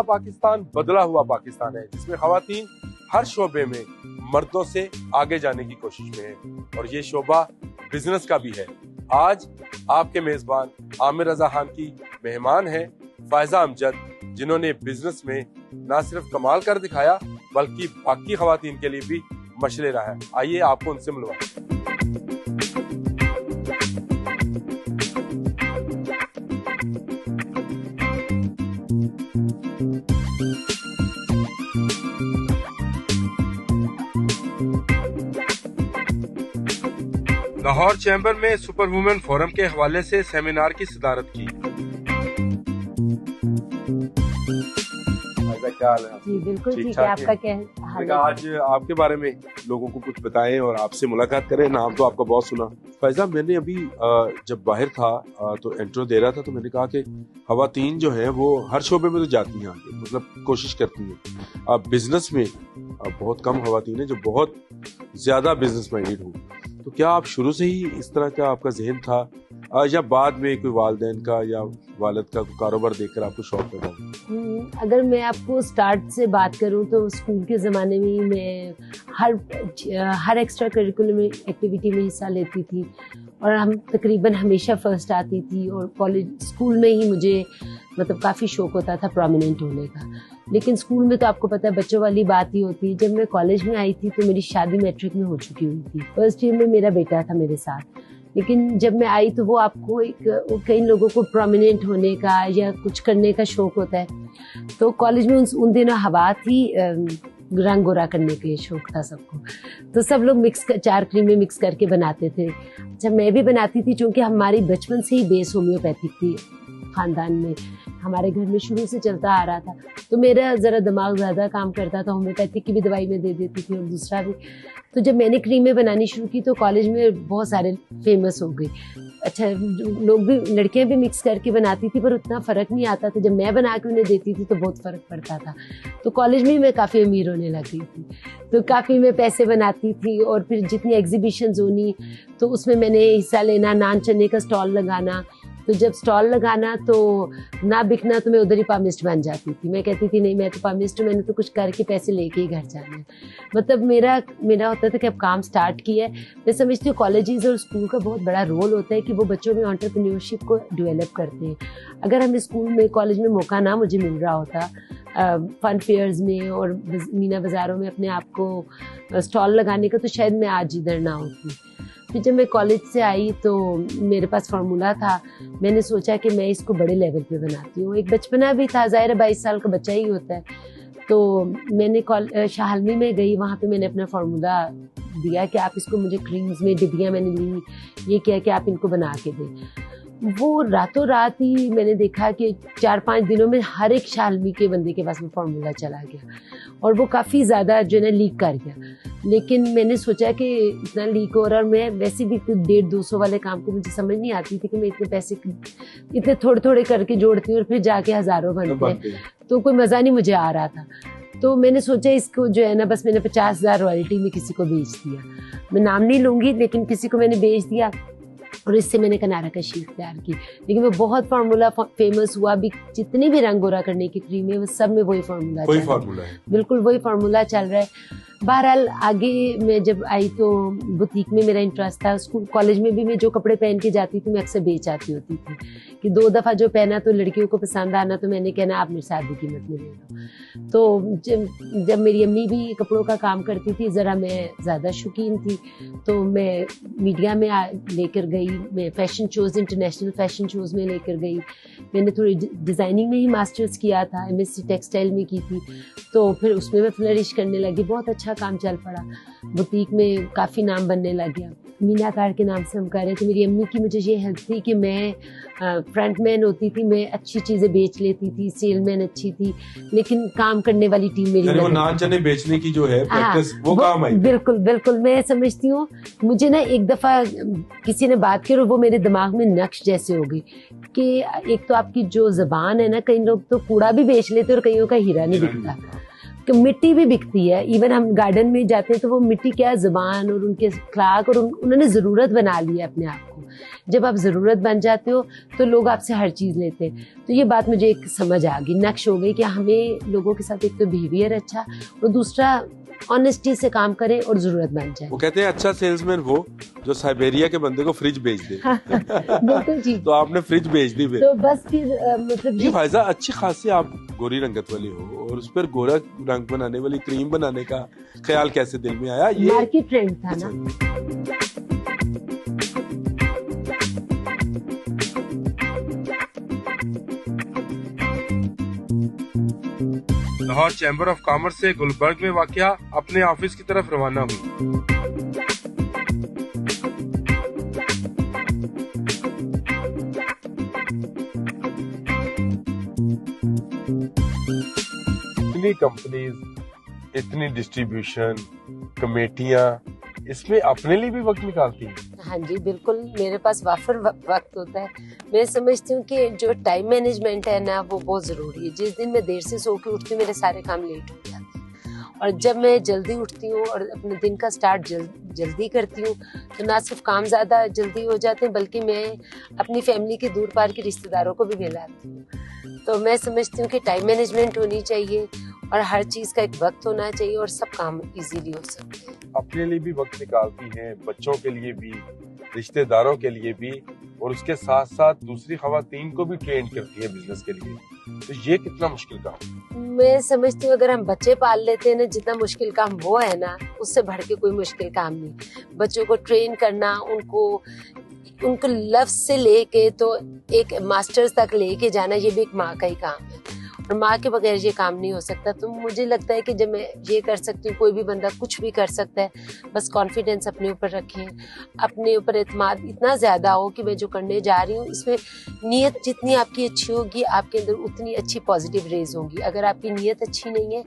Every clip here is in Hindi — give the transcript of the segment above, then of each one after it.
पाकिस्तान बदला हुआ पाकिस्तान है, जिसमें खवातीन हर शोबे में मर्दों से आगे जाने की कोशिश में है और ये शोबा बिजनेस का भी है। आज आपके मेजबान आमिर रजा खान की मेहमान है फायजा अमजद, जिन्होंने बिजनेस में न सिर्फ कमाल कर दिखाया बल्कि बाकी खवातीन के लिए भी मशले रहा है। आइए आपको उनसे मिलवाएं। लाहौर चैम्बर में सुपर वुमेन फोरम के हवाले से सेमिनार की सदारत की। क्या हाल है? जी बिल्कुल ठीक है। आपका क्या हाल है? आज आपके बारे में लोगों को कुछ बताएं और आपसे मुलाकात करें। नाम तो आपका बहुत सुना। फैजा, मैंने अभी जब बाहर था तो इंट्रो दे रहा था तो मैंने कहा कि खवातीन जो है वो हर शोबे में तो जाती हैं आगे, मतलब कोशिश करती हैं। बिजनेस में बहुत कम खवातीन है जो बहुत ज्यादा बिजनेस माइंडेड हो। तो क्या आप शुरू से ही इस तरह का आपका जहन था या बाद में कोई वालिदैन का या वालिद का कारोबार देखकर आपको शौक पैदा हुआ? अगर मैं आपको स्टार्ट से बात करूं तो स्कूल के ज़माने में ही मैं हर एक्स्ट्रा करिकुलम एक्टिविटी में हिस्सा लेती थी और हम तकरीबन हमेशा फर्स्ट आती थी। और कॉलेज स्कूल में ही मुझे मतलब काफ़ी शौक होता था प्रोमिनेंट होने का। लेकिन स्कूल में तो आपको पता है बच्चों वाली बात ही होती है। जब मैं कॉलेज में आई थी तो मेरी शादी मैट्रिक में हो चुकी हुई थी। फर्स्ट ईयर में मेरा बेटा था मेरे साथ, लेकिन जब मैं आई तो वो आपको कई लोगों को प्रोमिनेंट होने का या कुछ करने का शौक होता है। तो कॉलेज में उन दिनों हवा थी, रंग गोरा करने के शौक था सबको। तो सब लोग चार क्रीमें मिक्स करके बनाते थे। अच्छा, मैं भी बनाती थी क्योंकि हमारी बचपन से ही बेस होम्योपैथिक थी खानदान में, हमारे घर में शुरू से चलता आ रहा था। तो मेरा ज़रा दिमाग ज़्यादा काम करता था, होम्योपैथिक की भी दवाई में दे देती थी और दूसरा भी। तो जब मैंने क्रीमें बनानी शुरू की तो कॉलेज में बहुत सारे फेमस हो गई। अच्छा, लोग भी, लड़कियां भी मिक्स करके बनाती थी पर उतना फ़र्क नहीं आता था। जब मैं बना के उन्हें देती थी तो बहुत फ़र्क पड़ता था। तो कॉलेज में ही मैं काफ़ी अमीर होने लग गई थी, तो काफ़ी मैं पैसे बनाती थी। और फिर जितनी एग्जीबिशंस होनी तो उसमें मैंने हिस्सा लेना, नान चने का स्टॉल लगाना। तो जब स्टॉल लगाना तो ना बिकना तो मैं उधर ही पामिस्ट बन जाती थी। मैं कहती थी नहीं, मैं तो पामिस्ट हूँ, मैंने तो कुछ करके पैसे लेके ही घर जाना है। मतलब मेरा होता था कि अब काम स्टार्ट किया है। मैं समझती हूँ कॉलेजेस और स्कूल का बहुत बड़ा रोल होता है कि वो बच्चों में एंटरप्रेन्योरशिप को डेवलप करते हैं। अगर हमें स्कूल में कॉलेज में मौका ना मुझे मिल रहा होता फन फेयर्स में और मीना बाज़ारों में अपने आप को स्टॉल लगाने का, तो शायद मैं आज इधर ना होती। फिर जब मैं कॉलेज से आई तो मेरे पास फार्मूला था। मैंने सोचा कि मैं इसको बड़े लेवल पे बनाती हूँ। एक बचपना भी था, ज़ाहिर है 22 साल का बच्चा ही होता है। तो मैंने शाहलमी में गई, वहाँ पे मैंने अपना फार्मूला दिया कि आप इसको, मुझे क्रीम्स में डिब्बियाँ मैंने ली, ये किया कि आप इनको बना के दें। वो रातों रात ही मैंने देखा कि 4-5 दिनों में हर एक शाहलमी के बंदे के पास में फार्मूला चला गया और वो काफ़ी ज़्यादा जो है लीक कर गया। लेकिन मैंने सोचा कि इतना लीक हो रहा है और मैं वैसे भी कुछ 150-200 वाले काम को मुझे समझ नहीं आती थी कि मैं इतने पैसे इतने थोड़े थोड़े करके जोड़ती हूँ और फिर जाके हज़ारों बनते हैं, तो कोई मज़ा नहीं मुझे आ रहा था। तो मैंने सोचा इसको जो है ना, बस मैंने 50,000 रॉयल्टी में किसी को बेच दिया। मैं नाम नहीं लूँगी, लेकिन किसी को मैंने बेच दिया और इससे मैंने कनारा कशी इख्तियार की। लेकिन वो बहुत फार्मूला फेमस हुआ भी। जितनी भी रंग गोरा करने की क्रीम है वो सब में वही फार्मूला है, बिल्कुल वही फार्मूला चल रहा है। बहरहाल आगे मैं जब आई तो बुटीक में मेरा इंटरेस्ट था। स्कूल कॉलेज में भी मैं जो कपड़े पहन के जाती थी मैं अक्सर बेच आती होती थी कि 2 दफ़ा जो पहना तो लड़कियों को पसंद आना तो मैंने कहना आप मेरे साथ भी कीमत में ले लो। तो जब मेरी अम्मी भी कपड़ों का काम करती थी, ज़रा मैं ज़्यादा शौकीन थी, तो मैं मीडिया में लेकर गई। मैं fashion shows, international fashion shows में लेकर गई। मैंने थोड़ी डिज़ाइनिंग में ही मास्टर्स किया था, MSc टेक्सटाइल में की थी। तो फिर उसमें मैं फ्लरिश करने लगी, बहुत अच्छा काम चल पड़ा। बुटीक में काफ़ी नाम बनने लग गया। मीनाकार के नाम से हम कर रहे थे। मेरी अम्मी की मुझे ये हेल्प थी कि मैं फ्रंटमैन होती थी, मैं अच्छी चीज़ें बेच लेती थी, सेलमैन अच्छी थी, लेकिन काम करने वाली टीम मेरी वो नान चने बेचने की जो है प्रैक्टिस, वो काम आई। बिल्कुल बिल्कुल, मैं समझती हूँ। मुझे ना एक दफ़ा किसी ने बात की और वो मेरे दिमाग में नक्श जैसे हो गई कि एक तो आपकी जो ज़बान है ना, कई लोग तो कूड़ा भी बेच लेते और कईयों का हीरा नहीं बिकता। मिट्टी भी बिकती है। इवन हम गार्डन में जाते हैं तो वो मिट्टी क्या जुबान और उनके अखलाक और उन्होंने ज़रूरत बना ली है अपने आप को। जब आप ज़रूरत बन जाते हो तो लोग आपसे हर चीज़ लेते हैं। तो ये बात मुझे एक समझ आ गई, नक्श हो गई कि हमें लोगों के साथ एक तो बिहेवियर अच्छा और दूसरा ऑनेस्टी से काम करें और ज़रूरत बन जाए। वो कहते हैं अच्छा सेल्समैन वो जो साइबेरिया के बंदे को फ्रिज बेच दे। बिल्कुल जी। तो आपने फ्रिज बेच दी फिर। तो बस फिर मतलब ये फायजा अच्छी खासी आप गोरी रंगत वाली हो और उस पर गोरा रंग बनाने वाली क्रीम बनाने का ख्याल कैसे दिल में आया? ये मार्केट ट्रेंड था ना। लाहौर चैम्बर ऑफ कॉमर्स से गुलबर्ग में वाक़या अपने ऑफिस की तरफ रवाना हुई। इतनी कंपनीज, इतनी डिस्ट्रीब्यूशन, कमेटियां, इसमें अपने लिए भी वक्त निकालती हैं? हाँ जी बिल्कुल, मेरे पास वाफर वक्त होता है। मैं समझती हूँ कि जो टाइम मैनेजमेंट है ना वो बहुत ज़रूरी है। जिस दिन मैं देर से सो के उठती हूँ मेरे सारे काम लेट हो जाते हैं, और जब मैं जल्दी उठती हूँ और अपने दिन का स्टार्ट जल्दी करती हूँ तो ना सिर्फ काम ज़्यादा जल्दी हो जाते हैं बल्कि मैं अपनी फैमिली के दूर पार के रिश्तेदारों को भी मिलाती हूँ। तो मैं समझती हूँ कि टाइम मैनेजमेंट होनी चाहिए और हर चीज़ का एक वक्त होना चाहिए और सब काम इजीली हो सकते हैं। अपने लिए भी वक्त निकालती हैं, बच्चों के लिए भी, रिश्तेदारों के लिए भी, और उसके साथ साथ दूसरी खवातीन को भी ट्रेन करती है बिजनेस के लिए। तो ये कितना मुश्किल काम? मैं समझती हूँ अगर हम बच्चे पाल लेते हैं ना, जितना मुश्किल काम वो है ना उससे बढ़ के कोई मुश्किल काम नहीं। बच्चों को ट्रेन करना, उनको लफ्ज से लेके तो एक मास्टर्स तक लेके जाना, ये भी एक माँ का ही काम है और माँ के बगैर ये काम नहीं हो सकता। तो मुझे लगता है कि जब मैं ये कर सकती हूँ, कोई भी बंदा कुछ भी कर सकता है। बस कॉन्फिडेंस अपने ऊपर रखें, अपने ऊपर एतमाद इतना ज़्यादा हो कि मैं जो करने जा रही हूँ इसमें नीयत जितनी आपकी अच्छी होगी आपके अंदर उतनी अच्छी पॉजिटिव रेज होंगी। अगर आपकी नीयत अच्छी नहीं है,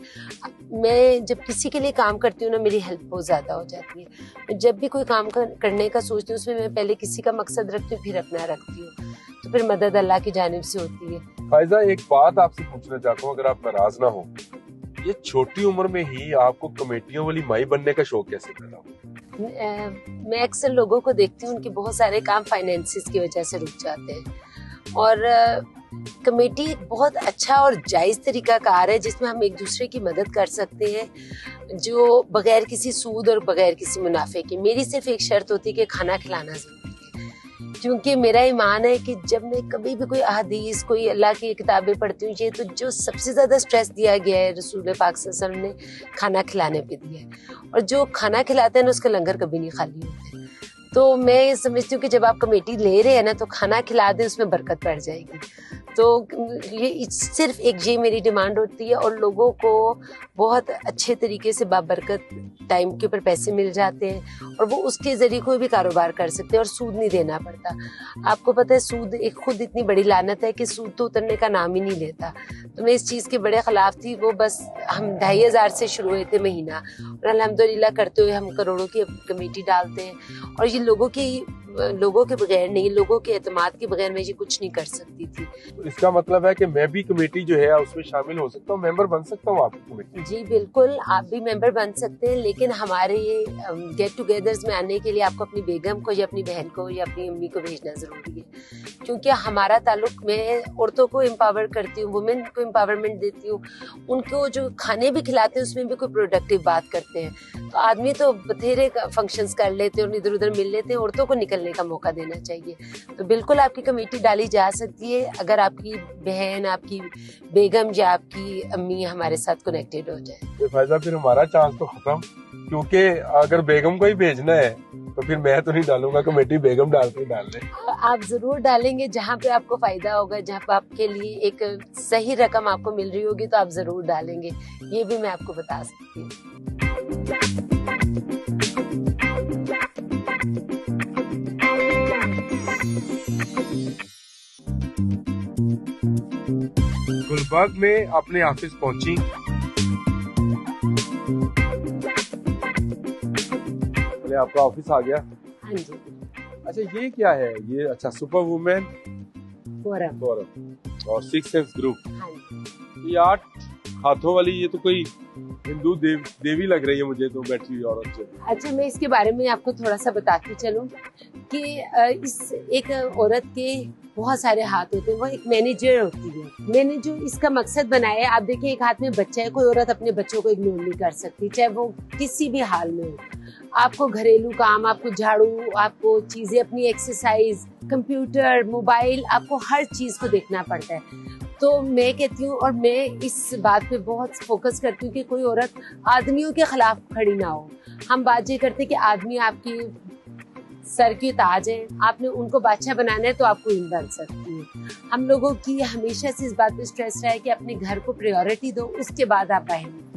मैं जब किसी के लिए काम करती हूँ ना मेरी हेल्प बहुत ज़्यादा हो जाती है। मैं जब भी कोई काम करने का सोचती हूँ उसमें मैं पहले किसी का मकसद रखती हूँ फिर अपना रखती हूँ, तो फिर मदद अल्लाह की जानिब से होती है। फायजा एक बात आपसे पूछना चाहता हूँ, अगर आप नाराज ना हो, ये छोटी उम्र में ही आपको कमेटियों वाली माई बनने का शौक कैसे पैदा हुआ? मैं अक्सर लोगों को देखती हूँ उनके बहुत सारे काम फाइनेंसिस की वजह से रुक जाते हैं और कमेटी एक बहुत अच्छा और जायज़ तरीका कार है जिसमें हम एक दूसरे की मदद कर सकते हैं, जो बगैर किसी सूद और बगैर किसी मुनाफे के। मेरी सिर्फ एक शर्त होती है कि खाना खिलाना ज़रूरी है, क्योंकि मेरा ईमान है कि जब मैं कभी भी कोई अहदीस, कोई अल्लाह की किताबें पढ़ती हूँ, ये तो जो सबसे ज़्यादा स्ट्रेस दिया गया है रसूल पाक सल्लल्लाहु अलैहि वसल्लम ने खाना खिलाने पे दिया है, और जो खाना खिलाते हैं ना उसका लंगर कभी नहीं खाली होते। तो मैं समझती हूँ कि जब आप कमेटी ले रहे हैं ना तो खाना खिला दें, उसमें बरकत बढ़ जाएगी। तो ये सिर्फ एक ये मेरी डिमांड होती है और लोगों को बहुत अच्छे तरीके से बाबरकत टाइम के ऊपर पैसे मिल जाते हैं और वो उसके ज़रिए कोई भी कारोबार कर सकते हैं और सूद नहीं देना पड़ता। आपको पता है सूद एक खुद इतनी बड़ी लानत है कि सूद तो उतरने का नाम ही नहीं लेता। तो मैं इस चीज़ के बड़े ख़िलाफ़ थी। वो बस हम 2500 से शुरू हुए थे महीना और अल्हम्दुलिल्लाह करते हुए हम करोड़ों की कमेटी डालते हैं और ये लोगों के बगैर नहीं, लोगों के एतमाद के बगैर मैं ये कुछ नहीं कर सकती थी। तो इसका मतलब है कि मैं भी कमेटी जो है उसमें शामिल हो सकता हूँ, मेंबर बन सकता हूँ आपकी कमेटी? जी बिल्कुल, आप भी मेंबर बन सकते हैं, लेकिन हमारे ये गेट टुगेदर्स में आने के लिए आपको अपनी बेगम को या अपनी बहन को या अपनी अम्मी को भेजना ज़रूरी है, क्योंकि हमारा ताल्लुक, मैं औरतों को एम्पावर करती हूँ, वुमेन को एम्पावरमेंट देती हूँ, उनको जो खाने भी खिलाते हैं उसमें भी कोई प्रोडक्टिव बात करते हैं। तो आदमी तो बथेरे फंक्शंस कर लेते हैं और इधर उधर मिल लेते हैं, औरतों को निकलने का मौका देना चाहिए। तो बिल्कुल आपकी कमेटी डाली जा सकती है अगर आपकी बहन, आपकी बेगम या आपकी अम्मी हमारे साथ कनेक्टेड हो जाए। तो फायदा फिर हमारा चांस तो खत्म, क्योंकि अगर बेगम को ही भेजना है तो फिर मैं तो नहीं डालूंगा कमेटी, बेगम डालते ही डाल लें। आप जरूर डालेंगे जहाँ पे आपको फायदा होगा, जहाँ पे आपके लिए एक सही रकम आपको मिल रही होगी तो आप जरूर डालेंगे, ये भी मैं आपको बता सकती हूँ। गुलबर्ग में अपने ऑफिस पहुंची, आपका ऑफिस आ गया। हाँ जी। अच्छा ये क्या है ये? अच्छा, सुपर वुमेन फोरम और 6 सेंस ग्रुप। हाँ जी। ये 8 हाथों वाली, ये तो कोई हिंदू देवी लग रही है मुझे तो, बैठी हुई औरत जो। अच्छा, मैं इसके बारे में आपको थोड़ा सा बताती चलूं कि इस एक औरत के बहुत सारे हाथ होते हैं, वो एक मैनेजर होती है। मैंने जो इसका मकसद बनाया है, आप देखिए एक हाथ में बच्चा है, कोई औरत अपने बच्चों को इग्नोर नहीं कर सकती, चाहे वो किसी भी हाल में हो। आपको घरेलू काम, आपको झाड़ू, आपको चीजें, अपनी एक्सरसाइज, कंप्यूटर, मोबाइल, आपको हर चीज को देखना पड़ता है। तो मैं कहती हूँ, और मैं इस बात पे बहुत फोकस करती हूँ कि कोई औरत आदमियों के खिलाफ खड़ी ना हो। हम बात ये करते हैं कि आदमी आपकी सर की ताज है, आपने उनको बादशाह बनाना है तो आप क्वीन बन सकती है। हम लोगों की हमेशा से इस बात पे स्ट्रेस रहा है कि अपने घर को प्रायोरिटी दो, उसके बाद आप बाहर निकलो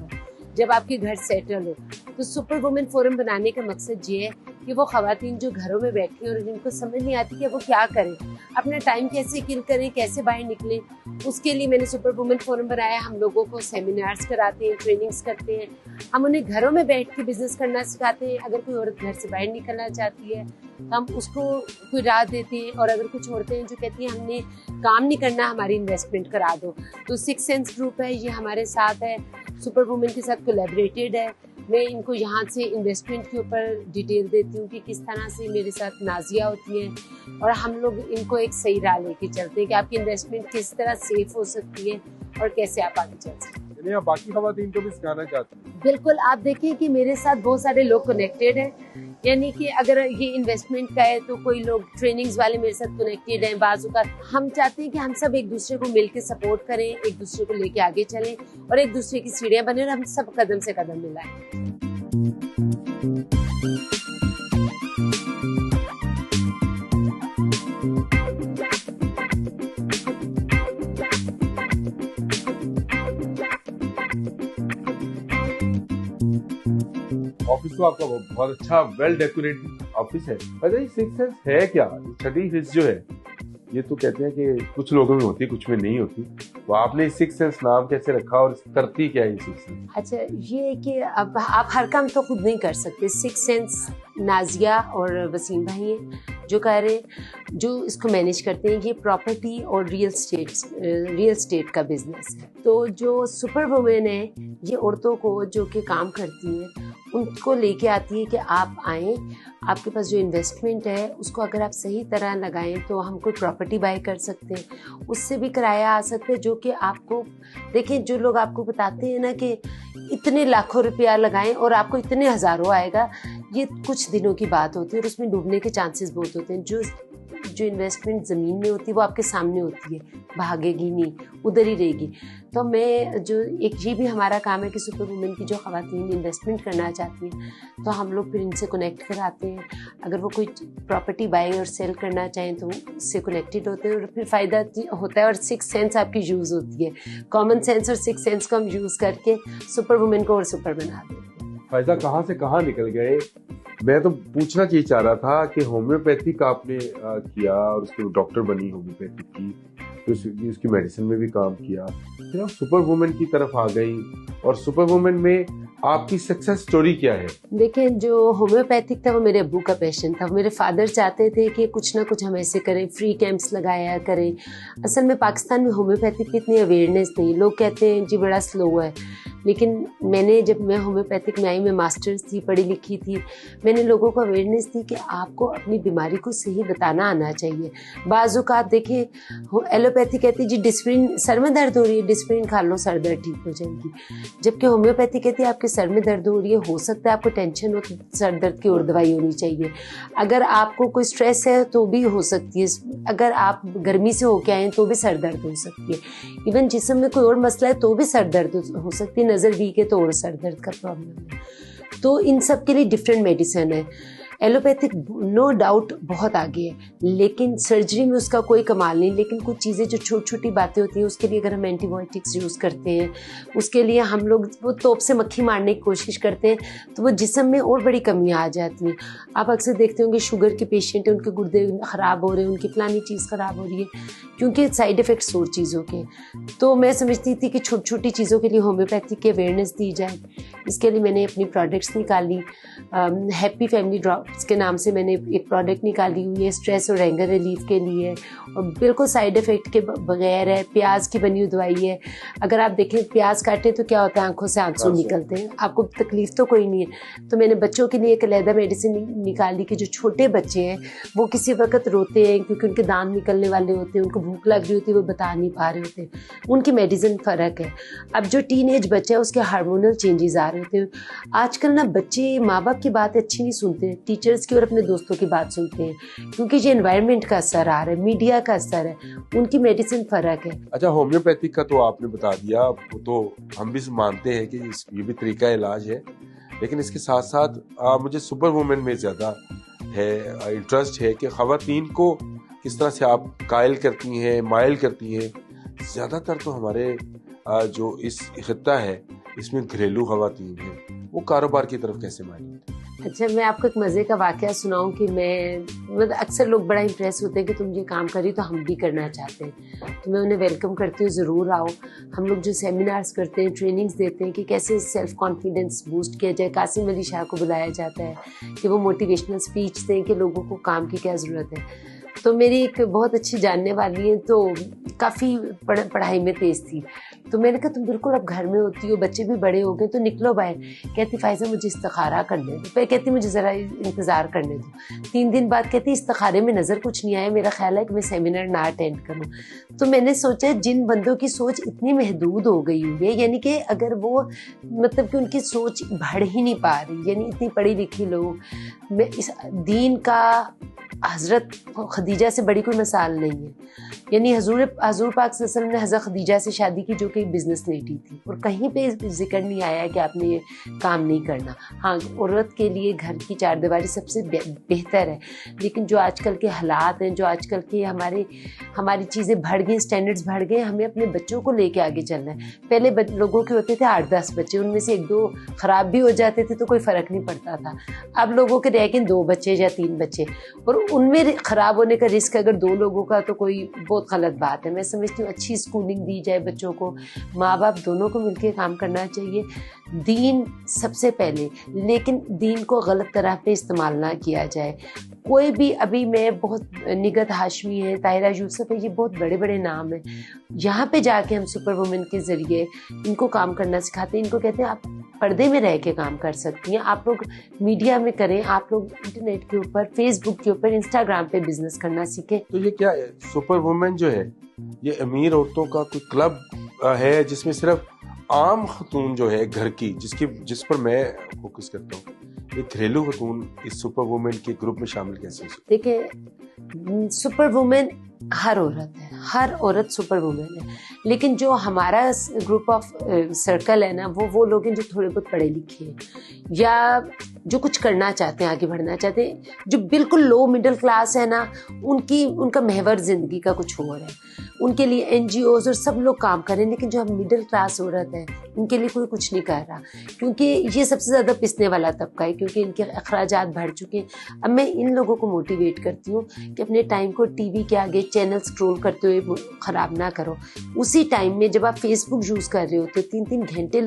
जब आपके घर सेटल हो। तो सुपर वुमेन फोरम बनाने का मकसद ये है कि वो खवातीन जो घरों में बैठी हैं और जिनको समझ नहीं आती कि वो क्या करें, अपना टाइम कैसे किल करें, कैसे बाहर निकलें, उसके लिए मैंने सुपर वुमेन फोरम बनाया। हम लोगों को सेमिनार्स कराते हैं, ट्रेनिंग्स करते हैं, हम उन्हें घरों में बैठ के बिजनेस करना सिखाते हैं। अगर कोई औरत घर से बाहर निकलना चाहती है तो हम उसको कोई राह देते हैं, और अगर कुछ औरतें हैं जो कहती हैं हमने काम नहीं करना, हमारी इन्वेस्टमेंट करा दो, तो सिक्स सेंस ग्रुप है, ये हमारे साथ है, सुपर वुमेन के साथ कोलैबोरेटेड है। मैं इनको यहाँ से इन्वेस्टमेंट के ऊपर डिटेल देती हूँ कि किस तरह से मेरे साथ नाजिया होती हैं, और हम लोग इनको एक सही राह लेके चलते हैं कि आपकी इन्वेस्टमेंट किस तरह सेफ हो सकती है और कैसे आप आगे चल सकते हैं। आप बाकी खवातीन को भी सिखाना चाहती हैं? बिल्कुल, आप देखिए कि मेरे साथ बहुत सारे लोग कनेक्टेड हैं, यानी कि अगर ये इन्वेस्टमेंट का है तो कोई लोग ट्रेनिंग्स वाले मेरे साथ कनेक्टेड हैं। बाजू का हम चाहते हैं कि हम सब एक दूसरे को मिलकर सपोर्ट करें, एक दूसरे को लेके आगे चलें और एक दूसरे की सीढ़ियां बने, और हम सब कदम से कदम मिलाएं। ऑफिस तो आपका बहुत अच्छा वेल डेकोरेटेड ऑफिस है। अच्छा, ये सिक्स सेंस है क्या? छठी हिस्स जो है, ये तो कहते हैं कि कुछ लोगों में होती, कुछ में नहीं होती, तो आपने सिक्स सेंस नाम कैसे रखा और करती क्या है सिक्स सेंस? अच्छा, ये है कि अब आप हर काम तो खुद नहीं कर सकते। सिक्स सेंस नाजिया और वसीम भाई हैं जो कह रहे, जो इसको मैनेज करते हैं। ये प्रॉपर्टी और रियल स्टेट का बिजनेस है। तो जो सुपर वुमेन है, ये औरतों को जो कि काम करती हैं उनको लेके आती है कि आप आएँ, आपके पास जो इन्वेस्टमेंट है उसको अगर आप सही तरह लगाएं तो हम कोई प्रॉपर्टी बाय कर सकते हैं, उससे भी किराया आ सकता है, जो कि आपको देखें, जो लोग आपको बताते हैं ना कि इतने लाखों रुपया लगाएं और आपको इतने हज़ारों आएगा, ये कुछ दिनों की बात होती है और उसमें डूबने के चांसेस बहुत होते हैं। जो इन्वेस्टमेंट ज़मीन में होती है वो आपके सामने होती है, भागेगी नहीं, उधर ही रहेगी। तो मैं जो एक ये भी हमारा काम है कि सुपर वुमेन की जो ख़वातीन इन्वेस्टमेंट करना चाहती हैं तो हम लोग फिर इनसे कनेक्ट कराते हैं। अगर वो कोई प्रॉपर्टी बाय और सेल करना चाहें तो उससे कनेक्टेड होते हैं और फिर फ़ायदा होता है। और सिक्स सेंस आपकी यूज़ होती है, कॉमन सेंस और सिक्स सेंस को हम यूज़ करके सुपर वुमेन को और सुपर बना देते हैं। फायदा कहाँ से कहाँ निकल गए। मैं तो पूछना ये चाह रहा था कि होम्योपैथिक आपने किया और उसके डॉक्टर बनी होम्योपैथिक की, तो उसकी मेडिसिन में भी काम किया, फिर आप सुपर वुमेन की तरफ आ गई, और सुपर वुमेन में आपकी सक्सेस स्टोरी क्या है? देखिए, जो होम्योपैथिक था वो मेरे अब्बू का पैशन था। मेरे फादर चाहते थे कि कुछ ना कुछ हम ऐसे करें, फ्री कैंप्स लगाया करें। असल में पाकिस्तान में होम्योपैथिक की इतनी अवेयरनेस नहीं, लोग कहते हैं जी बड़ा स्लो है, लेकिन जब मैं होम्योपैथिक में आई, मैं मास्टर्स थी, पढ़ी लिखी थी, मैंने लोगों को अवेयरनेस दी कि आपको अपनी बीमारी को सही बताना आना चाहिए। बाज़ औक़ात देखिए एलोपैथी कहती है जी डिस्प्रिन, सर में दर्द हो रही है, डिस्प्रिन खा लो, सर दर्द ठीक हो जाएगी, जबकि होम्योपैथी कहती है आपके सर में दर्द हो रही है, हो सकता है आपको टेंशन हो तो सर दर्द की और दवाई होनी चाहिए। अगर आपको कोई स्ट्रेस है तो भी हो सकती है, अगर आप गर्मी से होके आए तो भी सर दर्द हो सकती है, इवन जिस्म में कोई और मसला है तो भी सर दर्द हो सकती है, नज़र वीक है तो और सर दर्द का प्रॉब्लम है। तो इन सब के लिए डिफरेंट मेडिसिन है। एलोपैथिक नो डाउट बहुत आगे है, लेकिन सर्जरी में उसका कोई कमाल नहीं। लेकिन कुछ चीज़ें जो छोटी छोटी बातें होती हैं उसके लिए अगर हम एंटीबायोटिक्स यूज़ करते हैं, उसके लिए हम लोग वो तोप से मक्खी मारने की कोशिश करते हैं, तो वो जिस्म में और बड़ी कमियां आ जाती हैं। आप अक्सर देखते होंगे शुगर के पेशेंट हैं, उनके गुर्दे ख़राब हो रहे हैं, उनकी फलानी चीज़ ख़राब हो रही है, क्योंकि साइड इफ़ेक्ट्स और चीज़ों के। तो मैं समझती थी कि छोटी छोटी चीज़ों के लिए होम्योपैथिक की अवेयरनेस दी जाए। इसके लिए मैंने अपनी प्रोडक्ट्स निकाली। हैप्पी फैमिली इसके नाम से मैंने एक प्रोडक्ट निकाली हुई है, स्ट्रेस और एंगर रिलीफ के लिए, और बिल्कुल साइड इफेक्ट के बगैर है। प्याज की बनी हुई दवाई है। अगर आप देखें प्याज काटें तो क्या होता है, आंखों से आंसू निकलते हैं, आपको तकलीफ तो कोई नहीं है। तो मैंने बच्चों के लिए एक अलहदा मेडिसिन निकाली कि जो छोटे बच्चे हैं वो किसी वक्त रोते हैं क्योंकि उनके दांत निकलने वाले होते हैं, उनको भूख लग रही होती है, वो बता नहीं पा रहे होते, उनकी मेडिसिन फ़र्क है। अब जो टीनेज बच्चा है उसके हार्मोनल चेंजेस आ रहे होते हैं। आजकल ना बच्चे माँ बाप की बात अच्छी नहीं सुनते, टीचर्स की और अपने दोस्तों की बात सुनते हैं, क्योंकि ये एनवायरनमेंट का असर आ रहा है, मीडिया का असर है, उनकी मेडिसिन फ़र्क है। अच्छा, होम्योपैथिक का तो आपने बता दिया, वो तो हम भी मानते हैं कि ये भी तरीका इलाज है, लेकिन इसके साथ साथ मुझे सुपर वुमेन में ज़्यादा है इंटरेस्ट है कि ख़वातीन को किस तरह से आप कायल करती हैं, माइल करती हैं। ज़्यादातर तो हमारे जो इस खित्ता है इसमें घरेलू ख़वातीन हैं, वो कारोबार की तरफ कैसे माइल होती हैं? अच्छा, मैं आपको एक मज़े का वाक़या सुनाऊं कि मतलब अक्सर लोग बड़ा इंप्रेस होते हैं कि तुम ये काम करी तो हम भी करना चाहते हैं, तो मैं उन्हें वेलकम करती हूँ, ज़रूर आओ। हम लोग जो सेमिनार्स करते हैं, ट्रेनिंग्स देते हैं कि कैसे सेल्फ कॉन्फिडेंस बूस्ट किया जाए। कासिम अली शाह को बुलाया जाता है कि वो मोटिवेशनल स्पीच दें कि लोगों को काम की क्या ज़रूरत है। तो मेरी एक बहुत अच्छी जानने वाली है, तो काफ़ी पढ़ाई में तेज़ थी, तो मैंने कहा तुम बिल्कुल अब घर में होती हो, बच्चे भी बड़े हो गए, तो निकलो बाहर। कहती फ़ाइज़ा मुझे इस्तिखारा करने दो। फिर कहती मुझे ज़रा इंतज़ार करने दो। 3 दिन बाद कहती इस्तिखारे में नज़र कुछ नहीं आया, मेरा ख्याल है कि मैं सेमिनार ना अटेंड करूँ। तो मैंने सोचा जिन बंदों की सोच इतनी महदूद हो गई हुई है, यानी कि अगर वो मतलब कि उनकी सोच बढ़ ही नहीं पा रही, यानी इतनी पढ़ी लिखी लोग, मैं इस दीन का हज़रत खदीजा से बड़ी कोई मिसाल नहीं है। यानी हजूर पाक सल्लल्लाहु अलैहि वसल्लम ने हज़रत खदीजा से शादी की जो कि बिज़नेस लेडी थी, और कहीं पे जिक्र नहीं आया कि आपने ये काम नहीं करना। हाँ, औरत के लिए घर की चारदीवारी सबसे बेहतर है, लेकिन जो आजकल के हालात हैं, जो आजकल के हमारी चीज़ें बढ़ गई, स्टैंडर्ड्स बढ़ गए, हमें अपने बच्चों को लेके आगे चलना है। पहले लोगों के होते थे 8-10 बच्चे, उनमें से 1-2 ख़राब भी हो जाते थे तो कोई फ़र्क नहीं पड़ता था। अब लोगों के रह गए 2 बच्चे या 3 बच्चे, और उनमें ख़राब होने का रिस्क अगर 2 लोगों का, तो कोई बहुत गलत बात है। मैं समझती हूँ अच्छी स्कूलिंग दी जाए बच्चों को, माँ बाप दोनों को मिलकर काम करना चाहिए। दीन सबसे पहले, लेकिन दीन को गलत तरह पे इस्तेमाल ना किया जाए। कोई भी, अभी मैं बहुत निगत हाशमी है, ताहिरा यूसुफ है, ये बहुत बड़े बड़े नाम हैं, यहाँ पे जाके हम सुपर वुमेन के ज़रिए इनको काम करना सिखाते हैं। इनको कहते हैं आप पर्दे में रह के काम कर सकती हैं, आप लोग मीडिया में करें, आप लोग इंटरनेट के ऊपर, फेसबुक के ऊपर, इंस्टाग्राम पे बिजनेस करना सीखें। तो ये क्या है, सुपर वुमेन जो है ये अमीर औरतों का कोई क्लब है जिसमें सिर्फ आम खतून जो है घर की, जिस पर मैं फोकस करता हूँ, ये घरेलू खतून इस सुपर वुमेन के ग्रुप में शामिल कैसे हो सकती? देखिए, सुपर वुमेन हर औरत है, हर औरत सुपर वुमेन है, लेकिन जो हमारा ग्रुप ऑफ सर्कल है ना, वो लोग हैं जो थोड़े बहुत पढ़े लिखे हैं या जो कुछ करना चाहते हैं, आगे बढ़ना चाहते हैं। जो बिल्कुल लो मिडिल क्लास है ना, उनका महवर ज़िंदगी का कुछ और है, उनके लिए एनजीओज और सब लोग काम करें, लेकिन जो हम मिडिल क्लास औरत है उनके लिए कोई कुछ नहीं कर रहा, क्योंकि ये सबसे ज़्यादा पिसने वाला तबका है, क्योंकि इनके अखराजात बढ़ चुके हैं। अब मैं इन लोगों को मोटिवेट करती हूँ कि अपने टाइम को टीवी के आगे चैनल स्क्रॉल करते हुए ख़राब ना करो। उसी टाइम में जब आप फेसबुक यूज़ कर रहे होते हो, 3-3 घंटे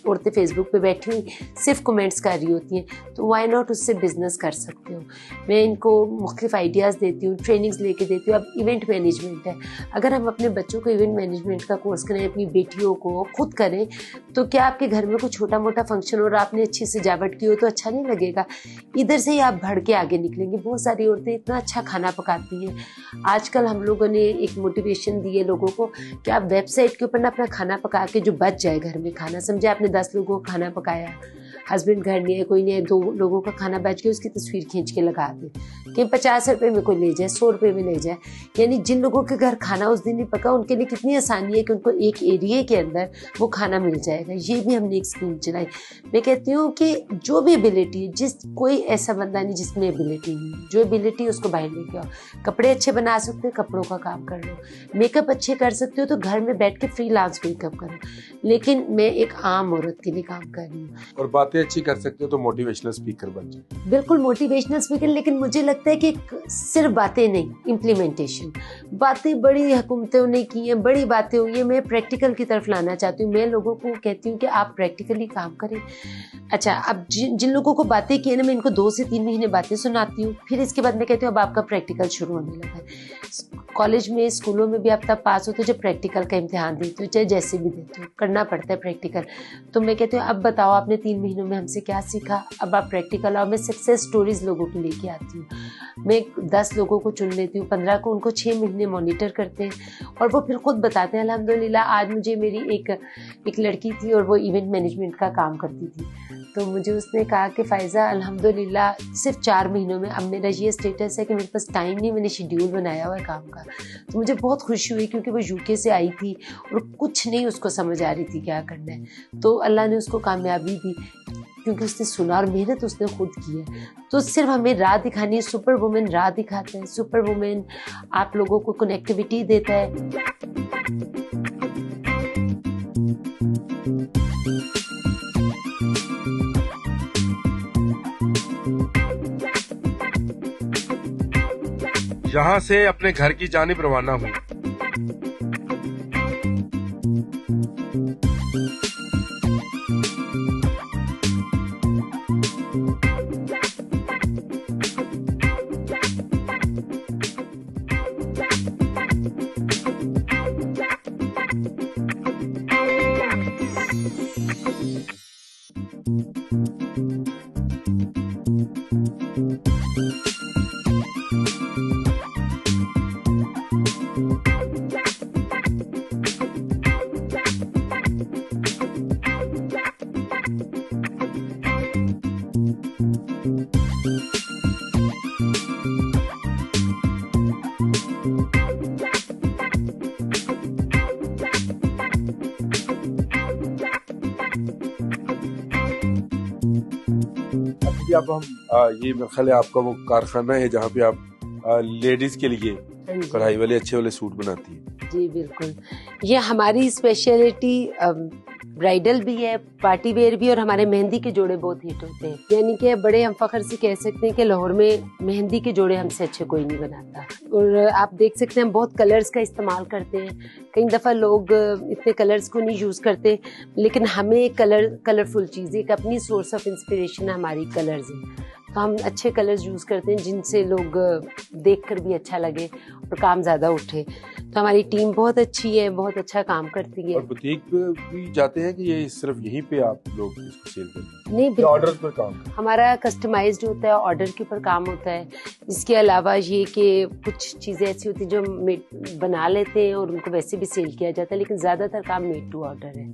औरतें फेसबुक पे बैठी हुई सिर्फ कमेंट्स कर रही होती हैं, तो वाई नॉट उससे बिजनेस कर सकते हो। मैं इनको मुख्तलिफ आइडियाज़ देती हूँ, ट्रेनिंग्स लेके देती हूँ। अब इवेंट मैनेजमेंट है, अगर हम अपने बच्चों को इवेंट मैनेजमेंट का कोर्स करें, अपनी बेटियों को खुद करें, तो क्या आपके घर में कोई छोटा मोटा फंक्शन और आपने अच्छी सजावट की हो तो अच्छा नहीं लगेगा? इधर से ही आप बढ़ के आगे निकलेंगे। बहुत सारी औरतें इतना अच्छा खाना पकाती हैं। आजकल हम लोगों ने एक मोटिवेशन दी है लोगों को कि आप वेबसाइट के ऊपर ना अपना खाना पका के, जो बच जाए घर में खाना, समझे आपने 10 लोगों को खाना पकाया, हस्बैंड घर नहीं है, कोई नहीं है, 2 लोगों का खाना बच गया, उसकी तस्वीर खींच के लगा दे कि 50 रुपये में कोई ले जाए, 100 रुपये में ले जाए। यानी जिन लोगों के घर खाना उस दिन नहीं पका, उनके लिए कितनी आसानी है कि उनको एक एरिया के अंदर वो खाना मिल जाएगा। ये भी हमने एक स्कीम चलाई। मैं कहती हूँ कि जो भी एबिलिटी है, कोई ऐसा बंदा नहीं जिसमें एबिलिटी नहीं है, जो एबिलिटी है उसको बाहर लेके आओ। कपड़े अच्छे बना सकते हो, कपड़ों का काम कर लो। मेकअप अच्छे कर सकते हो तो घर में बैठ के फ्रीलांस मेकअप करो। लेकिन मैं एक आम औरत के लिए काम कर रही हूँ। और बात बातें अच्छी कर सकते हो तो मोटिवेशनल स्पीकर बन जाओ। बिल्कुल मोटिवेशनल स्पीकर, लेकिन मुझे लगता है कि सिर्फ बातें नहीं, इम्प्लीमेंटेशन। बातें बड़ी हुकूमतों ने की हैं, बड़ी बातें हुई हैं, मैं प्रैक्टिकल की तरफ लाना चाहती हूँ। मैं लोगों को कहती हूँ कि आप प्रैक्टिकली काम करें। अच्छा, अब जिन लोगों को बातें की है ना, मैं इनको 2 से 3 महीने बातें सुनाती हूँ, फिर इसके बाद मैं कहती हूँ अब आपका प्रैक्टिकल शुरू होने लगा है। कॉलेज में, स्कूलों में भी आप तब पास होते हो जब प्रैक्टिकल का इम्तिहान देते हो, चाहे जैसे भी देते हो, करना पड़ता है प्रैक्टिकल। तो मैं कहती हूँ अब बताओ आपने 3 महीनों में हमसे क्या सीखा, अब आप प्रैक्टिकल आओ। मैं सक्सेस स्टोरीज लोगों की लेके आती हूँ। मैं 10 लोगों को चुन लेती हूँ, 15 को, उनको 6 महीने मॉनिटर करते हैं और वो फिर खुद बताते हैं अल्हम्दुलिल्लाह। आज मुझे मेरी एक लड़की थी और वो इवेंट मैनेजमेंट का काम करती थी, तो मुझे उसने कहा कि फ़ायज़ा अल्हम्दुलिल्लाह सिर्फ 4 महीनों में अब मेरा ये स्टेटस है कि मेरे पास टाइम नहीं, मैंने शेड्यूल बनाया हुआ है काम का। तो मुझे बहुत खुशी हुई क्योंकि वो यूके से आई थी और कुछ नहीं उसको समझ आ रही थी क्या करना है। तो अल्लाह ने उसको कामयाबी दी क्योंकि उसने सुना और मेहनत उसने खुद की है। तो सिर्फ हमें राह दिखानी है। सुपर वुमेन राह दिखाते हैं, सुपर वुमेन आप लोगों को कनेक्टिविटी देता है। यहाँ से अपने घर की जानिब रवाना हूँ। अब हम ये मेरे ख्याल है आपका वो कारखाना है जहाँ पे आप लेडीज के लिए कढ़ाई वाले अच्छे वाले सूट बनाती है। जी बिल्कुल, ये हमारी स्पेशलिटी ब्राइडल भी है, पार्टी वेयर भी, और हमारे मेहंदी के जोड़े बहुत हिट होते हैं। यानी कि बड़े हम फख्र से कह सकते हैं कि लाहौर में मेहंदी के जोड़े हमसे अच्छे कोई नहीं बनाता। और आप देख सकते हैं हम बहुत कलर्स का इस्तेमाल करते हैं। कई दफ़ा लोग इतने कलर्स को नहीं यूज़ करते, लेकिन हमें कलरफुल चीज़ें, एक अपनी सोर्स ऑफ इंस्पिरेशन हमारी कलर्स है। तो हम अच्छे कलर्स यूज़ करते हैं जिनसे लोग देखकर भी अच्छा लगे और काम ज़्यादा उठे। तो हमारी टीम बहुत अच्छी है, बहुत अच्छा काम करती है। और बुटीक पे भी जाते हैं कि ये सिर्फ यहीं पे आप लोग इसको सेल करते हैं? नहीं, ऑर्डर पर काम हमारा कस्टमाइज्ड होता है, ऑर्डर के ऊपर काम होता है। इसके अलावा ये कि कुछ चीज़ें ऐसी होती हैं जो हम बना लेते हैं और उनको वैसे भी सेल किया जाता है, लेकिन ज़्यादातर काम मेड टू ऑर्डर है।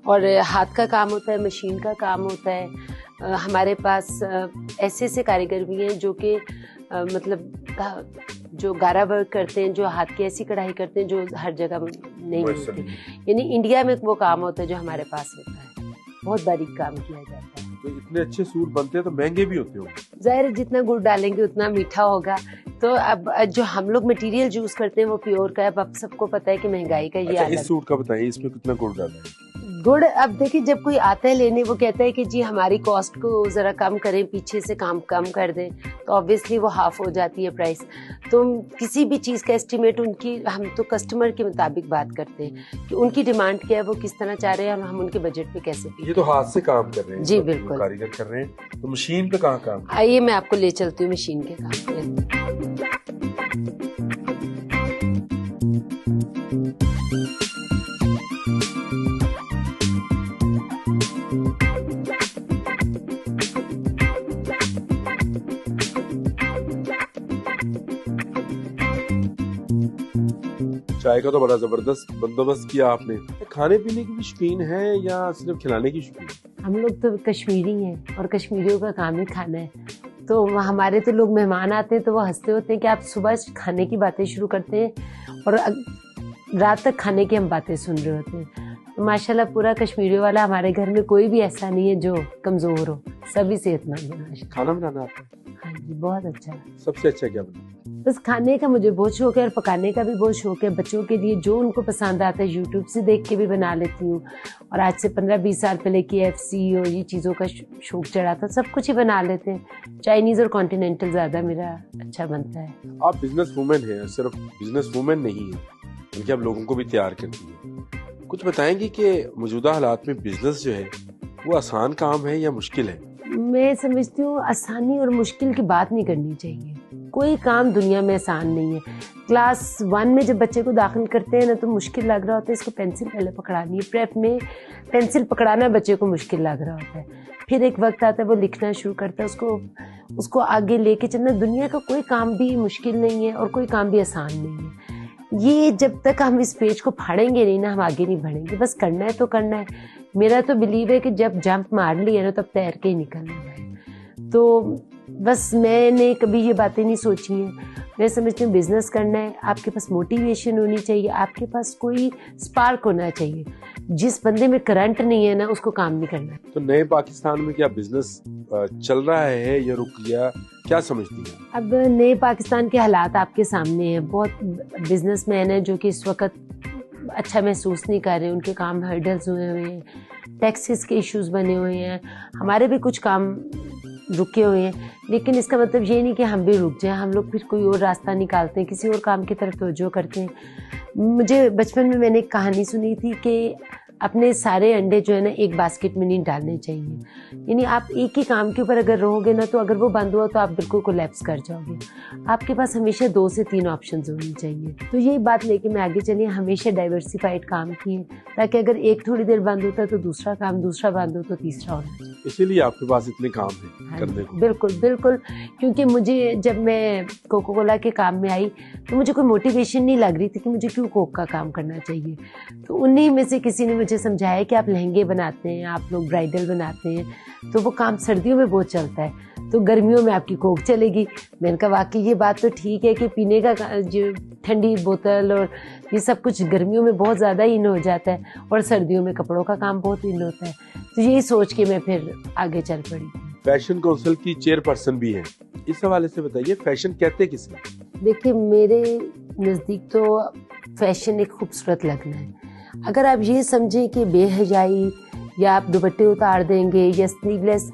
और हाथ का काम होता है, मशीन का काम होता है। हमारे पास ऐसे कारीगर भी हैं जो कि मतलब जो गारा वर्क करते हैं, जो हाथ की ऐसी कढ़ाई करते हैं जो हर जगह नहीं मिलती। यानी इंडिया में वो काम होता है जो हमारे पास होता है, बहुत बारीक काम किया जाता है। तो इतने अच्छे सूट बनते हैं तो महंगे भी होते होंगे। ज़ाहिर है जितना गुड़ डालेंगे उतना मीठा होगा। तो अब जो हम लोग मटेरियल यूज करते हैं वो प्योर का है। अब सबको पता है कि महंगाई का ये इस सूट का बताइए, इसमें कितना गुड़ डाला है? गुड़, अब देखिए जब कोई आता है लेने, वो कहता है कि जी हमारी कॉस्ट को ज़रा कम करें, पीछे से काम कम कर दें, तो ऑब्वियसली वो हाफ हो जाती है प्राइस। तो किसी भी चीज़ का एस्टिमेट हम तो कस्टमर के मुताबिक बात करते हैं कि उनकी डिमांड क्या है, वो किस तरह चाह रहे हैं, और हम उनके बजट पे कैसे। ये तो हाथ से काम कर रहे हैं जी बिल्कुल, कारीगर कर रहे हैं। तो मशीन पे कहाँ काम? आइए मैं आपको ले चलती हूँ मशीन के काम पे। चाय का तो बड़ा जबरदस्त बंदोबस्त किया आपने। खाने पीने की भी शौकीन है या सिर्फ खिलाने की शौकीन? हम लोग तो कश्मीरी हैं और कश्मीरियों का काम ही खाना है। तो हमारे तो लोग मेहमान आते हैं तो वो हंसते होते हैं कि आप सुबह खाने की बातें शुरू करते हैं और रात तक खाने की हम बातें सुन रहे होते हैं। तो माशाल्लाह पूरा कश्मीरियों वाला हमारे घर में कोई भी ऐसा नहीं है जो कमजोर हो, सभी सेहतमंद है। खाना बनाना आता है? हाँ जी, बहुत अच्छा। सबसे अच्छा क्या बना? बस खाने का मुझे बहुत शौक है और पकाने का भी बहुत शौक है। बच्चों के लिए जो उनको पसंद आता है यूट्यूब से देख के भी बना लेती हूँ। और आज से 15-20 साल पहले KFC और ये चीज़ों का शौक चढ़ा था, सब कुछ ही बना लेते हैं। चाइनीज़ और कॉन्टिनेंटल ज़्यादा मेरा अच्छा बनता है। आप बिजनेस वूमेन हैं, सिर्फ बिजनेस वूमेन नहीं है बल्कि आप लोगों को भी तैयार करती हैं। कुछ बताएंगी कि मौजूदा हालात में बिजनेस जो है वो आसान काम है या मुश्किल है? मैं समझती हूँ आसानी और मुश्किल की बात नहीं करनी चाहिए। कोई काम दुनिया में आसान नहीं है। क्लास 1 में जब बच्चे को दाखिल करते हैं ना तो मुश्किल लग रहा होता है, इसको पेंसिल पहले पकड़ानी है। प्रेप में पेंसिल पकड़ाना बच्चे को मुश्किल लग रहा होता है। फिर एक वक्त आता है वो लिखना शुरू करता है, उसको आगे लेके चलना। दुनिया का कोई काम भी मुश्किल नहीं है और कोई काम भी आसान नहीं है। ये जब तक हम इस पेज को फाड़ेंगे नहीं ना, हम आगे नहीं बढ़ेंगे। बस करना है तो करना है। मेरा तो बिलीव है कि जब जंप मार लिया ना तब तैर के ही निकलना है। तो बस मैंने कभी ये बातें नहीं सोची हैं। मैं समझती हूँ बिजनेस करना है, आपके पास मोटिवेशन होनी चाहिए, आपके पास कोई स्पार्क होना चाहिए। जिस बंदे में करंट नहीं है ना उसको काम नहीं करना है। तो नए पाकिस्तान में क्या बिजनेस चल रहा है या रुक गया, क्या समझती हैं? अब नए पाकिस्तान के हालात आपके सामने हैं। बहुत बिजनेसमैन हैं जो कि इस वक्त अच्छा महसूस नहीं कर रहे, उनके काम हर्डल्स हुए हुए हैं, टैक्सेस के इश्यूज बने हुए हैं, हमारे भी कुछ काम रुके हुए हैं। लेकिन इसका मतलब ये नहीं कि हम भी रुक जाएं। हम लोग फिर कोई और रास्ता निकालते हैं, किसी और काम की तरफ तवज्जो करते हैं। मुझे बचपन में मैंने एक कहानी सुनी थी कि अपने सारे अंडे जो है ना एक बास्केट में नहीं डालने चाहिए। यानी आप एक ही काम के ऊपर अगर रहोगे ना तो अगर वो बंद हुआ तो आप बिल्कुल कोलैप्स कर जाओगे। आपके पास हमेशा 2 से 3 ऑप्शंस होनी चाहिए। तो यही बात लेके मैं आगे चली, हमेशा डाइवर्सिफाइड काम किए ताकि अगर एक थोड़ी देर बंद होता है तो दूसरा काम, दूसरा बंद हो तो तीसरा होना चाहिए। इसीलिए आपके पास इतने काम है करने को। बिल्कुल बिल्कुल, क्योंकि मुझे जब मैं कोका कोला के काम में आई तो मुझे कोई मोटिवेशन नहीं लग रही थी कि मुझे क्यों कोक का काम करना चाहिए। तो उन्हीं में से किसी ने मुझे समझाया कि आप लहंगे बनाते हैं, आप लोग ब्राइडल बनाते हैं, तो वो काम सर्दियों में बहुत चलता है, तो गर्मियों में आपकी कोक चलेगी। मैंने कहा वाकई ये बात तो ठीक है कि पीने का जो ठंडी बोतल और ये सब कुछ गर्मियों में बहुत ज़्यादा इन हो जाता है और सर्दियों में कपड़ों का काम बहुत इन होता है। तो यही सोच के मैं फिर आगे चल पड़ी। फैशन काउंसिल की चेयरपर्सन भी है, इस हवाले से बताइए फैशन कहते किसे? देखिए मेरे नज़दीक तो फैशन एक खूबसूरत लगना है। अगर आप ये समझें कि बेहयाई या आप दुपट्टे उतार देंगे या स्लीवलेस,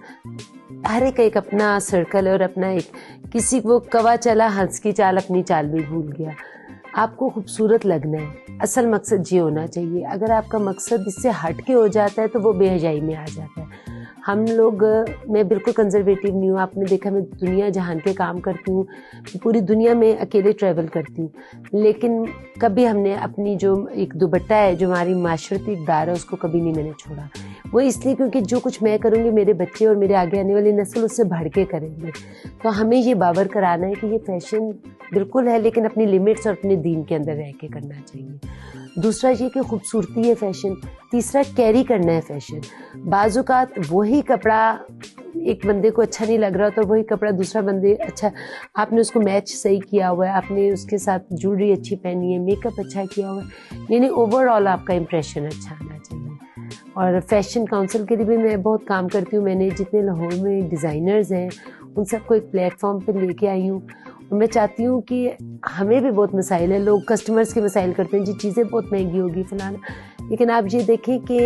हर एक अपना सर्कल और अपना एक, किसी को कवा चला हंस की चाल अपनी चाल भी भूल गया। आपको खूबसूरत लगना है, असल मकसद ये होना चाहिए। अगर आपका मकसद इससे हट के हो जाता है तो वो बेहयाई में आ जाता है। हम लोग, मैं बिल्कुल कंजर्वेटिव नहीं हूँ। आपने देखा मैं दुनिया जहान के काम करती हूँ, पूरी दुनिया में अकेले ट्रैवल करती हूँ, लेकिन कभी हमने अपनी जो एक दुपट्टा है जो हमारी माशरती इक़दार है उसको कभी नहीं मैंने छोड़ा। वो इसलिए क्योंकि जो कुछ मैं करूँगी मेरे बच्चे और मेरे आगे आने वाली नस्ल उससे बढ़ के करेंगे। तो हमें ये बावर कराना है कि ये फैशन बिल्कुल है लेकिन अपनी लिमिट्स और अपने दीन के अंदर रह के करना चाहिए। दूसरा ये कि खूबसूरती है फैशन। तीसरा कैरी करना है फैशन। बाज़ औक़ात वही कपड़ा एक बंदे को अच्छा नहीं लग रहा तो वही कपड़ा दूसरा बंदे अच्छा, आपने उसको मैच सही किया हुआ है, आपने उसके साथ ज्वेलरी अच्छी पहनी है, मेकअप अच्छा किया हुआ है, यानी ओवरऑल आपका इम्प्रेशन अच्छा आना चाहिए। और फैशन काउंसिल के लिए भी मैं बहुत काम करती हूँ। मैंने जितने लाहौर में डिज़ाइनर्स हैं उन सबको एक प्लेटफॉर्म पे लेके आई हूँ। और मैं चाहती हूँ कि हमें भी बहुत मसाइल है, लोग कस्टमर्स के मसाइल करते हैं जी चीज़ें बहुत महंगी होगी फलाना, लेकिन आप ये देखें कि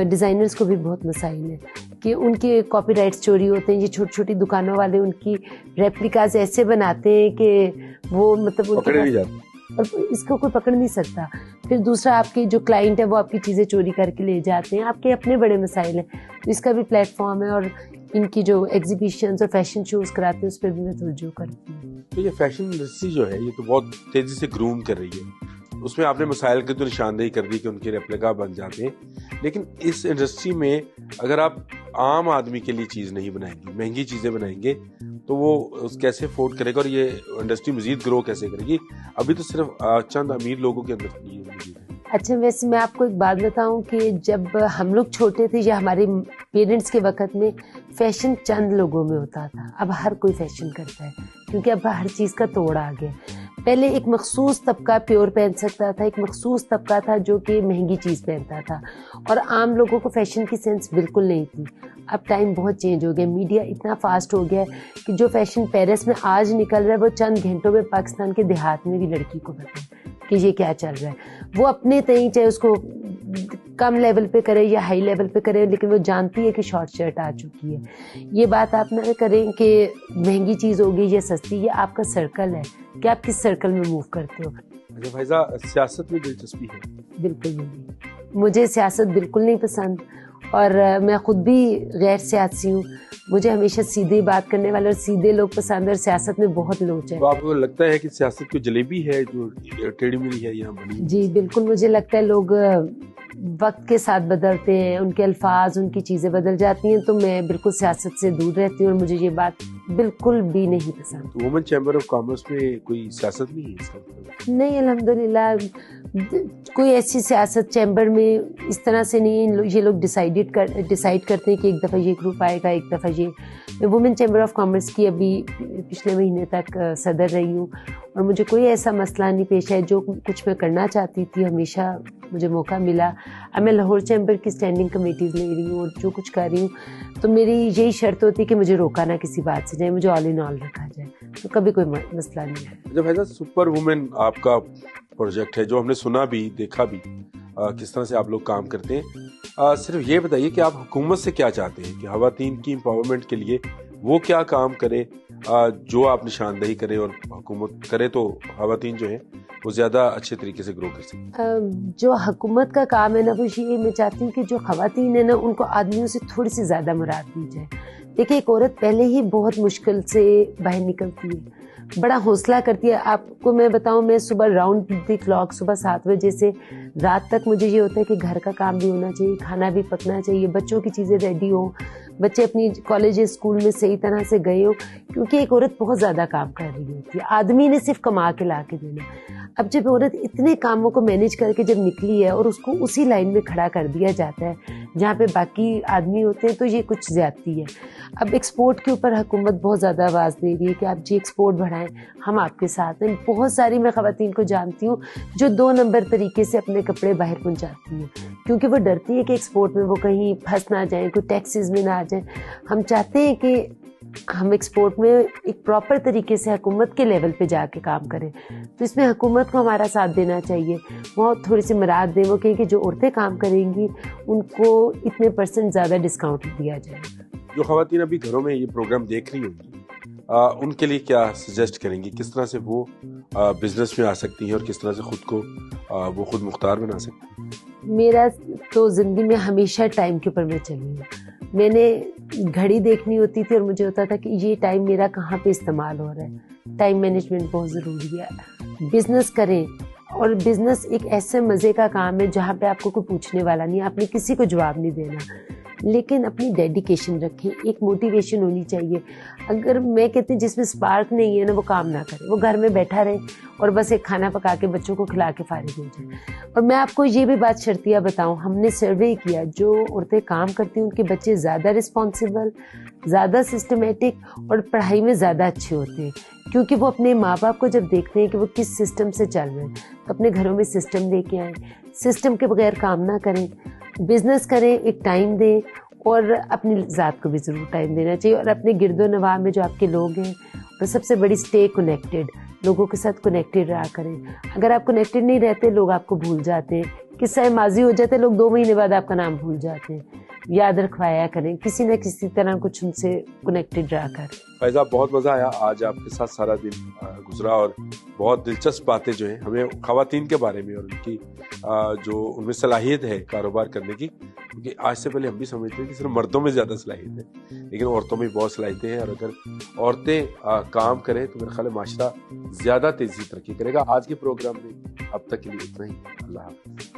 डिज़ाइनर्स को भी बहुत मसाइल है कि उनके कॉपीराइट्स चोरी होते हैं। ये छोटी छोटी दुकानों वाले उनकी रेप्लिकाज ऐसे बनाते हैं कि वो मतलब पकड़े नहीं जाते और इसको कोई पकड़ नहीं सकता। फिर दूसरा आपके जो क्लाइंट है वो आपकी चीज़ें चोरी करके ले जाते हैं। आपके अपने बड़े मसाइल हैं, तो इसका भी प्लेटफॉर्म है। और इनकी जो एग्जीबिशंस और फैशन शोज़ कराते हैं उस पर भी मैं तवज्जो करती हूँ। तो ये फैशन इंडस्ट्री जो है ये तो बहुत तेज़ी से ग्रूम कर रही है। उसमें आपने मसाइल की तो निशानदेही कर दी कि उनके रेप्लिका बन जाते हैं, लेकिन इस इंडस्ट्री में अगर आप आम आदमी के लिए चीज़ नहीं बनाएंगे, महंगी चीज़ें बनाएंगे, तो वो कैसे अफोर्ड करेगा और ये इंडस्ट्री मज़ीद ग्रो कैसे करेगी? अभी तो सिर्फ चंद अमीर लोगों के अंदर ये मौजूद है। अच्छा, वैसे मैं आपको एक बात बताऊं कि जब हम लोग छोटे थे या हमारे पेरेंट्स के वक़्त में फ़ैशन चंद लोगों में होता था। अब हर कोई फ़ैशन करता है क्योंकि अब हर चीज़ का तोड़ आ गया। पहले एक मखसूस तबका प्योर पहन सकता था, एक मखसूस तबका था जो कि महंगी चीज़ पहनता था, और आम लोगों को फैशन की सेंस बिल्कुल नहीं थी। अब टाइम बहुत चेंज हो गया, मीडिया इतना फास्ट हो गया है कि जो फैशन पेरिस में आज निकल रहा है वो चंद घंटों में पाकिस्तान के देहात में भी लड़की को पता है कि ये क्या चल रहा है। वो अपने तय चाहे उसको कम लेवल पे करे या हाई लेवल पे करे, लेकिन वो जानती है कि शॉर्ट शर्ट आ चुकी है। ये बात आप ना करें कि महंगी चीज़ होगी या सस्ती, ये आपका सर्कल है कि आप किस सर्कल में मूव करते हो। अच्छा फैज़ा, सियासत में दिलचस्पी है? बिल्कुल नहीं, मुझे सियासत बिल्कुल नहीं पसंद, और मैं खुद भी गैर सियासी हूँ। मुझे हमेशा सीधे बात करने वाले और सीधे लोग पसंद है, और सियासत में बहुत लोच है। तो आपको लगता है कि सियासत कोई जलेबी है जो टेढ़ी मेढ़ी है यहाँ बनी? जी बिल्कुल, मुझे लगता है लोग वक्त के साथ बदलते हैं, उनके अल्फाज, उनकी चीज़ें बदल जाती हैं, तो मैं बिल्कुल सियासत से दूर रहती हूँ और मुझे ये बात बिल्कुल भी नहीं पसंद। तो वुमेन चैम्बर ऑफ कॉमर्स में कोई सियासत नहीं है इसका मतलब? नहीं, अल्हम्दुलिल्लाह कोई ऐसी सियासत चैम्बर में इस तरह से नहीं है। ये लोग डिसाइड करते हैं कि एक दफ़ा ये ग्रुप आएगा, एक दफ़ा ये। मैं वुमेन चैम्बर ऑफ कॉमर्स की अभी पिछले महीने तक सदर रही हूँ, और मुझे कोई ऐसा मसला नहीं पेश है। जो कुछ मैं करना चाहती थी हमेशा मुझे मौका मिला। अब मैं लाहौर चैम्बर की स्टैंडिंग कमेटीज़ ले रही हूँ और जो कुछ कर रही हूँ, तो मेरी यही शर्त होती है कि मुझे रोका ना किसी बात से जाए, मुझे ऑल इन ऑल रखा जाए, तो कभी कोई मसला नहीं है। जब ऐसा सुपर वुमेन आपका प्रोजेक्ट है, जो हमने सुना भी देखा भी किस तरह से आप लोग काम करते हैं, सिर्फ ये बताइए कि आप हुकूमत से क्या चाहते हैं कि ख़वातीन की एम्पावरमेंट के लिए वो क्या काम करे जो आप निशानदेही करें, और हुकूमत करे तो ख़वातीन जो है वो ज़्यादा अच्छे तरीके से ग्रो कर सकें। जो हुकूमत का काम है ना, वो ये मैं चाहती हूँ कि जो ख़वातीन है ना, उनको आदमियों से थोड़ी सी ज़्यादा मुराद दी जाए। देखिए, एक औरत पहले ही बहुत मुश्किल से बाहर निकलती है, बड़ा हौसला करती है। आपको मैं बताऊं, मैं सुबह राउंड द क्लॉक सुबह 7 बजे से रात तक मुझे ये होता है कि घर का काम भी होना चाहिए, खाना भी पकना चाहिए, बच्चों की चीज़ें रेडी हो, बच्चे अपनी कॉलेज स्कूल में सही तरह से गए हो, क्योंकि एक औरत बहुत ज़्यादा काम कर रही होती है। आदमी ने सिर्फ कमा के ला के देना। अब जब औरत इतने कामों को मैनेज करके जब निकली है और उसको उसी लाइन में खड़ा कर दिया जाता है जहाँ पे बाकी आदमी होते हैं, तो ये कुछ ज्यादती है। अब एक्सपोर्ट के ऊपर हुकूमत बहुत ज़्यादा आवाज़ दे रही है कि आप जी एक्सपोर्ट बढ़ाएं, हम आपके साथ हैं। बहुत सारी मैं ख़वातीन को जानती हूँ जो 2 नंबर तरीके से अपने कपड़े बाहर पहुँचाती हैं, क्योंकि वो डरती है कि एक्सपोर्ट में वो कहीं फंस ना जाएं, कोई टैक्सेस में ना आ जाएं। हम चाहते हैं कि हम एक्सपोर्ट में एक प्रॉपर तरीके से हुकूमत के लेवल पे जाके काम करें, तो इसमें हुकूमत को हमारा साथ देना चाहिए। वो थोड़ी सी मुराद दें, वो कहें कि जो औरतें काम करेंगी उनको इतने % ज़्यादा डिस्काउंट दिया जाएगा। जो ख़वातीन अभी घरों में ये प्रोग्राम देख रही होंगी, उनके लिए क्या सजेस्ट करेंगी, किस तरह से वो बिजनेस में आ सकती हैं और किस तरह से खुद को वो खुद मुख्तार बना सकती हैं? मेरा तो ज़िंदगी में हमेशा टाइम के ऊपर मैं चली हूँ। मैंने घड़ी देखनी होती थी और मुझे होता था कि ये टाइम मेरा कहाँ पे इस्तेमाल हो रहा है। टाइम मैनेजमेंट बहुत ज़रूरी है। बिज़नेस करें, और बिज़नेस एक ऐसे मज़े का काम है जहाँ पे आपको कोई पूछने वाला नहीं, आपने किसी को जवाब नहीं देना, लेकिन अपनी डेडिकेशन रखें, एक मोटिवेशन होनी चाहिए। अगर मैं कहती हूँ जिसमें स्पार्क नहीं है ना, वो काम ना करे, वो घर में बैठा रहे और बस एक खाना पका के बच्चों को खिला के फारिग हो जाए। और मैं आपको ये भी बात शर्तिया बताऊँ, हमने सर्वे किया, जो औरतें काम करती हैं उनके बच्चे ज़्यादा रिस्पॉन्सिबल, ज़्यादा सिस्टमेटिक और पढ़ाई में ज़्यादा अच्छे होते हैं, क्योंकि वो अपने माँ बाप को जब देखते हैं कि वो किस सिस्टम से चल रहे हैं, तो अपने घरों में सिस्टम लेके आएँ, सिस्टम के बगैर काम ना करें, बिजनेस करें, एक टाइम दें, और अपनी ज़ात को भी ज़रूर टाइम देना चाहिए। और अपने गिरदो नवाह में जो आपके लोग हैं, और सबसे बड़ी स्टे कनेक्टेड, लोगों के साथ कनेक्टेड रहा करें। अगर आप कनेक्टेड नहीं रहते, लोग आपको भूल जाते हैं, किस्सा माजी हो जाते हैं, लोग 2 महीने बाद आपका नाम भूल जाते हैं। याद रखवाया करें, किसी न किसी तरह कुछ उनसे कनेक्टेड रहा कर। फैज़ा, बहुत मज़ा आया आज आपके साथ, सारा दिन गुजरा, और बहुत दिलचस्प बातें जो हैं हमें ख़वातीन के बारे में और उनकी जो उनमें सलाहियत है कारोबार करने की, क्योंकि आज से पहले हम भी समझते थे कि सिर्फ मर्दों में ज़्यादा सलाहियत है, लेकिन औरतों में बहुत सलाहियतें हैं, और अगर औरतें काम करें तो मेरे ख्याल है माशरा ज़्यादा तेज़ी से तरक्की करेगा। आज के प्रोग्राम में अब तक के लिए इतना ही। अल्लाह हाफ़िज़।